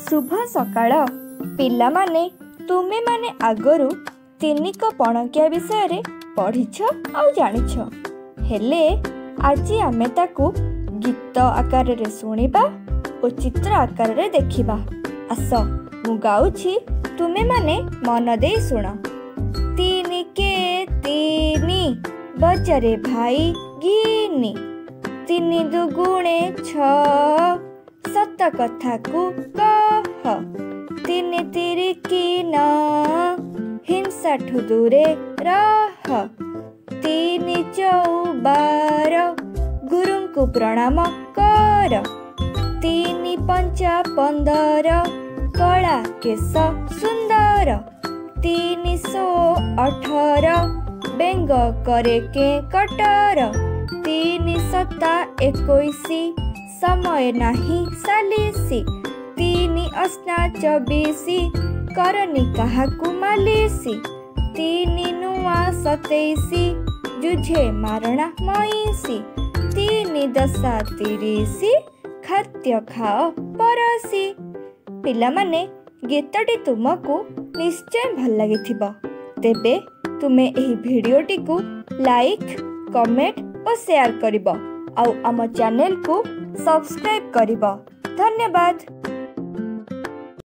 शुभ सकाळ पिलामाने तुमे माने आगरू तीनिक पणकिया विषय रे पढ़ीछ आउ जानिछ हेले आजी आमे ताकू गीत आकार रे सुनिबा और चित्र आकार रे देखिबा। आस मु गाउछि तुमे माने मन दे सुन। तीनी के तीनी बजारे भाई गिनी तीनी दुगुणे छ सत कथा को कह तीनी तिरिकी न हिंसा ठु दूरे रह तीनी चौबार गुरु को प्रणाम कर तीनी पंचा 15 कला केश सुंदर 318 बेंग करे के कटर 3 समय नाही सालिसी 3 अस्ना 24 करनी काहाकू मालिसी 3 नुआ 27 जुझे मारणा मईसी 3 दशा 30 खाद्य खाओ परसी। पिला माने गीतटी तुमको निश्चय भल लगिथिबो तेबे तुमे एही भिडियोटी को लाइक कमेंट और शेयर करिबो आउ आम चैनल को सब्सक्राइब करिबो। धन्यवाद।